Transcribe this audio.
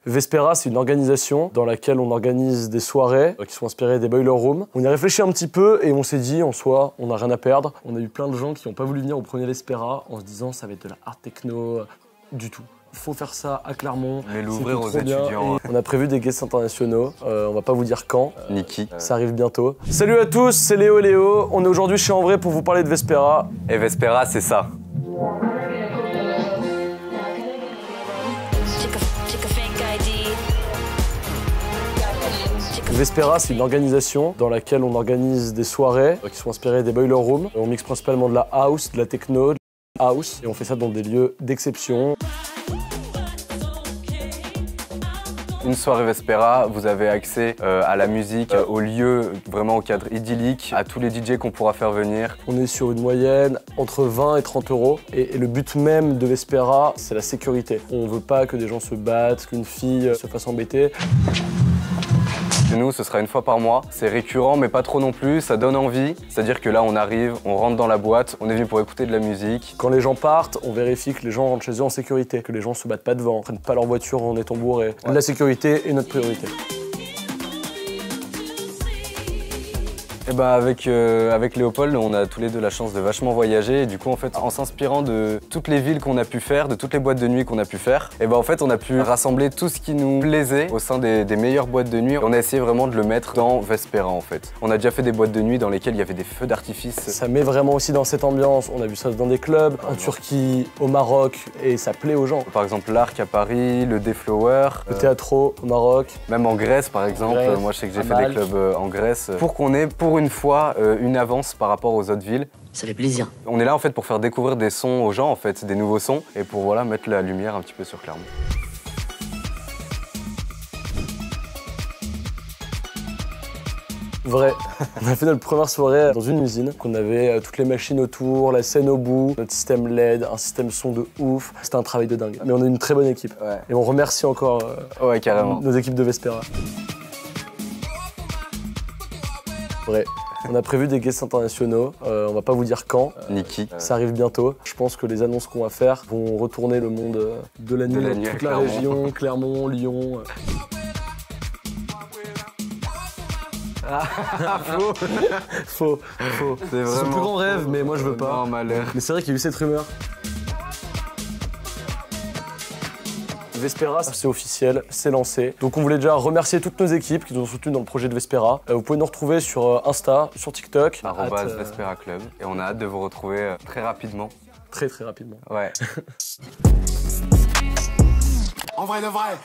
Vespera, c'est une organisation dans laquelle on organise des soirées qui sont inspirées des Boiler Room. On y a réfléchi un petit peu et on s'est dit, en soi, on n'a rien à perdre. On a eu plein de gens qui n'ont pas voulu venir au premier Vespera en se disant ça va être de la art techno, du tout. Faut faire ça à Clermont. Mais l'ouvrir aux étudiants. On a prévu des guests internationaux, on va pas vous dire quand. Ni qui. Ça arrive bientôt. Salut à tous, c'est Léo et Léo. On est aujourd'hui chez En Vrai pour vous parler de Vespera. Et Vespera, c'est ça. Vespera, c'est une organisation dans laquelle on organise des soirées qui sont inspirées des Boiler Room. On mixe principalement de la house, de la techno, de la house, et on fait ça dans des lieux d'exception. Une soirée Vespera, vous avez accès à la musique, au lieu, vraiment au cadre idyllique, à tous les DJ qu'on pourra faire venir. On est sur une moyenne entre 20 et 30 euros. Et le but même de Vespera, c'est la sécurité. On veut pas que des gens se battent, qu'une fille se fasse embêter. Chez nous, ce sera une fois par mois. C'est récurrent, mais pas trop non plus. Ça donne envie. C'est-à-dire que là, on arrive, on rentre dans la boîte, on est venu pour écouter de la musique. Quand les gens partent, on vérifie que les gens rentrent chez eux en sécurité, que les gens se battent pas devant, prennent pas leur voiture en étant bourrés. La sécurité est notre priorité. Et bah avec Léopold, on a tous les deux la chance de vachement voyager et du coup en fait en s'inspirant de toutes les villes qu'on a pu faire, de toutes les boîtes de nuit qu'on a pu faire, et bah en fait on a pu rassembler tout ce qui nous plaisait au sein des meilleures boîtes de nuit. On a essayé vraiment de le mettre dans Vespera en fait. On a déjà fait des boîtes de nuit dans lesquelles il y avait des feux d'artifice. Ça met vraiment aussi dans cette ambiance. On a vu ça dans des clubs, en Turquie, au Maroc, et ça plaît aux gens. Par exemple l'Arc à Paris, le Deflower, le Théâtro au Maroc. Même en Grèce par exemple. Grèce, moi je sais que j'ai fait des clubs en Grèce. Pour qu'on ait pour une fois une avance par rapport aux autres villes. Ça fait plaisir. On est là en fait pour faire découvrir des sons aux gens en fait, des nouveaux sons, et pour voilà mettre la lumière un petit peu sur Clermont. Vrai. On a fait notre première soirée dans une usine. On avait toutes les machines autour, la scène au bout, notre système LED, un système son de ouf. C'était un travail de dingue. Mais on a une très bonne équipe. Ouais. Et on remercie encore carrément nos équipes de Vespera. Vrai. On a prévu des guests internationaux, on va pas vous dire quand. Ni qui. Ça arrive bientôt. Je pense que les annonces qu'on va faire vont retourner le monde de la nuit dans toute la région, Clermont, Lyon. Faux. C'est son plus grand rêve, mais moi je veux pas. Non, malheur. Mais c'est vrai qu'il y a eu cette rumeur. Vespera, c'est officiel, c'est lancé. Donc on voulait déjà remercier toutes nos équipes qui nous ont soutenus dans le projet de Vespera. Vous pouvez nous retrouver sur Insta, sur TikTok. @Vespera Club. Et on a hâte de vous retrouver très rapidement. Très rapidement. Ouais. En vrai de vrai.